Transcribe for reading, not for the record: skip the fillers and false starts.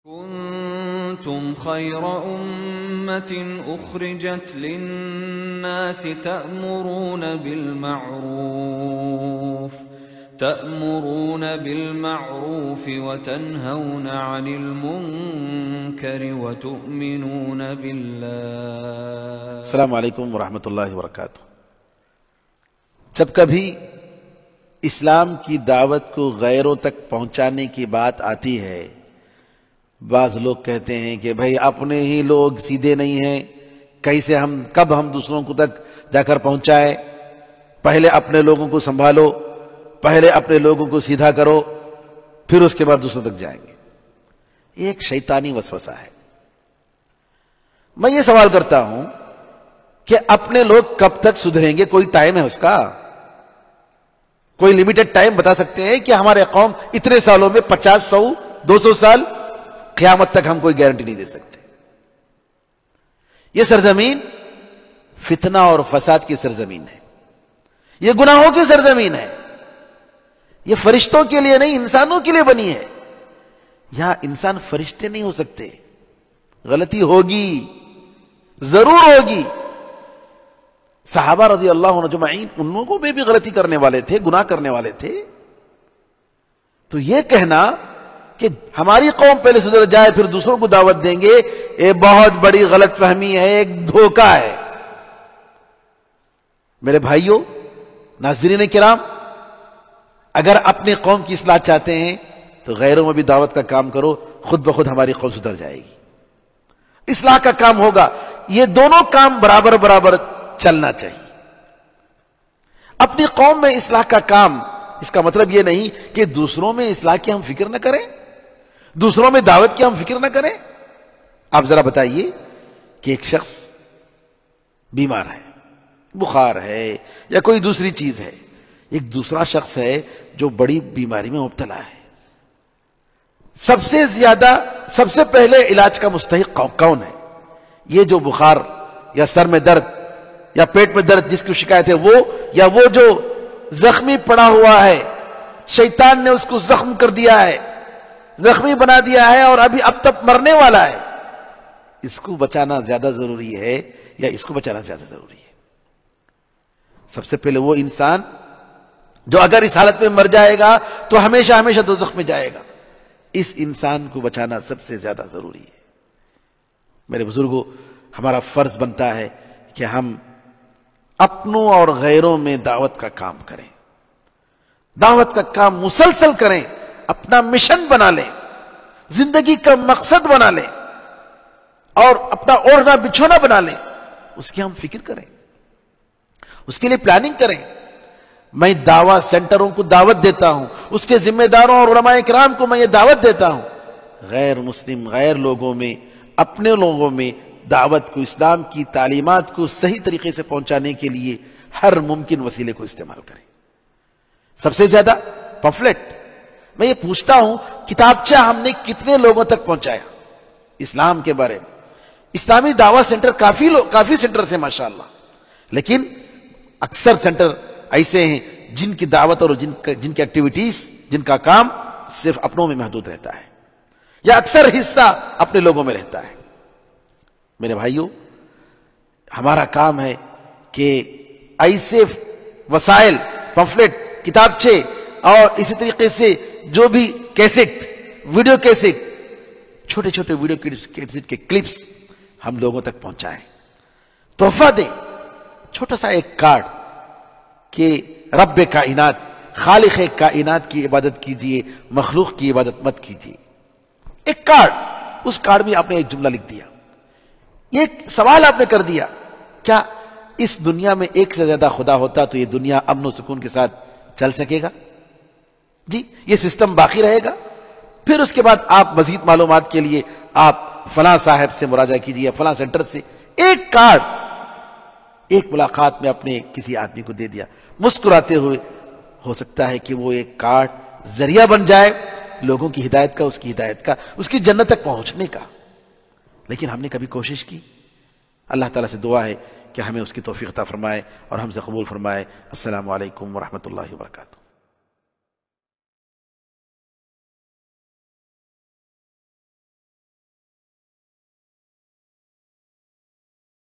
كنتم خير أمة أخرجت للناس تأمرون بالمعروف وتنهون عن المنكر وتؤمنون بالله. السلام علیکم ورحمۃ اللہ وبرکاتہ. جب کبھی اسلام کی دعوت کو غیروں تک پہنچانے کی بات آتی ہے، بعض لوگ کہتے ہیں کہ بھائی اپنے ہی لوگ سیدھے نہیں ہیں، کیسے کب ہم دوسروں کو تک جا کر پہنچائے، پہلے اپنے لوگوں کو سنبھالو، پہلے اپنے لوگوں کو سیدھا کرو، پھر اس کے بعد دوسروں تک جائیں گے. یہ ایک شیطانی وسوسہ ہے. میں یہ سوال کرتا ہوں کہ اپنے لوگ کب تک سدھریں گے؟ کوئی ٹائم ہے اس کا؟ کوئی لمیٹڈ ٹائم بتا سکتے ہیں کہ ہمارے قوم اتنے سالوں میں 50 100 200 سال؟ قیامت تک ہم کوئی گارنٹی نہیں دے سکتے. یہ سرزمین فتنہ اور فساد کی سرزمین ہے، یہ گناہوں کی سرزمین ہے. یہ فرشتوں کے لیے نہیں، انسانوں کے لیے بنی ہے. یہاں انسان فرشتے نہیں ہو سکتے. غلطی ہوگی، ضرور ہوگی. صحابہ رضی اللہ عنہ اجمعین ان لوگوں میں بھی غلطی کرنے والے تھے، گناہ کرنے والے تھے. تو یہ کہنا کہ ہماری قوم پہلے سدھر جائے پھر دوسروں کو دعوت دیں گے، یہ بہت بڑی غلط فہمی ہے، ایک دھوکہ ہے. میرے بھائیوں، ناظرین کرام، اگر اپنی قوم کی اصلاح چاہتے ہیں تو غیروں میں بھی دعوت کا کام کرو، خود بخود ہماری قوم سدھر جائے گی، اصلاح کا کام ہوگا. یہ دونوں کام برابر برابر چلنا چاہیے. اپنی قوم میں اصلاح کا کام، اس کا مطلب یہ نہیں کہ دوسروں میں اصلاح کی ہم فکر نہ کریں، دوسروں میں دعوت کی ہم فکر نہ کریں. آپ ذرا بتائیے کہ ایک شخص بیمار ہے، بخار ہے یا کوئی دوسری چیز ہے، ایک دوسرا شخص ہے جو بڑی بیماری میں مبتلا ہے. سب سے پہلے علاج کا مستحق کون ہے؟ یہ جو بخار یا سر میں درد یا پیٹ میں درد جس کی شکایت ہے وہ، یا وہ جو زخمی پڑا ہوا ہے، شیطان نے اس کو زخم کر دیا ہے، زخمی بنا دیا ہے اور اب تک مرنے والا ہے؟ اس کو بچانا زیادہ ضروری ہے یا اس کو بچانا زیادہ ضروری ہے؟ سب سے پہلے وہ انسان جو اگر اس حالت میں مر جائے گا تو ہمیشہ ہمیشہ دوزخ میں جائے گا. اس انسان کو بچانا سب سے زیادہ ضروری ہے. میرے بزرگوں، ہمارا فرض بنتا ہے کہ ہم اپنوں اور غیروں میں دعوت کا کام کریں، دعوت کا کام مسلسل کریں، اپنا مشن بنا لیں، زندگی کا مقصد بنا لیں اور اپنا اوڑھنا بچھونا بنا لیں. اس کی ہم فکر کریں، اس کے لیے پلاننگ کریں. میں دعویٰ سینٹروں کو دعوت دیتا ہوں، اس کے ذمہ داروں اور علماء کرام کو میں یہ دعوت دیتا ہوں، غیر مسلم، غیر لوگوں میں، اپنے لوگوں میں دعوت کو، اسلام کی تعلیمات کو صحیح طریقے سے پہنچانے کے لیے ہر ممکن وسیلے کو استعمال کریں. سب سے زیادہ پمفلٹ. میں یہ پوچھتا ہوں، کتابچہ ہم نے کتنے لوگوں تک پہنچایا اسلام کے بارے میں؟ اسلامی دعویٰ سینٹر کافی سینٹر سے ماشاءاللہ، لیکن اکثر سینٹر ایسے ہیں جن کی دعوت اور جن کی ایکٹیویٹیز، جن کا کام صرف اپنوں میں محدود رہتا ہے یا اکثر حصہ اپنے لوگوں میں رہتا ہے. میرے بھائیوں، ہمارا کام ہے کہ ایسے وسائل، پمفلٹ، کتابچے اور اسی طریقے سے جو بھی کیسٹ، ویڈیو کیسٹ، چھوٹے چھوٹے ویڈیو کیسٹ کے کلپس ہم لوگوں تک پہنچائیں. تحفہ دیں، چھوٹا سا ایک کارڈ کہ رب کائنات، خالق کائنات کی عبادت کیجئے، مخلوق کی عبادت مت کیجئے. ایک کارڈ، اس کارڈ میں آپ نے ایک جملہ لکھ دیا، یہ سوال آپ نے کر دیا، کیا اس دنیا میں ایک سے زیادہ خدا ہوتا تو یہ دنیا امن و سکون کے ساتھ چل سکے گا؟ جی، یہ سسٹم باقی رہے گا؟ پھر اس کے بعد آپ مزید معلومات کے لیے آپ فلاں صاحب سے مراجعہ کیجئے، فلاں سینٹر سے. ایک کارڈ، ایک ملاقات میں اپنے کسی آدمی کو دے دیا، مسکراتے ہوئے. ہو سکتا ہے کہ وہ ایک کارڈ ذریعہ بن جائے لوگوں کی ہدایت کا، اس کی ہدایت کا، اس کی جنت تک پہنچنے کا. لیکن ہم نے کبھی کوشش کی؟ اللہ تعالیٰ سے دعا ہے کہ ہمیں اس کی توفیق عطا فرمائے اور ہم سے قبول فرمائے. السلام علیکم ورحمۃ اللہ وبرکاتہ.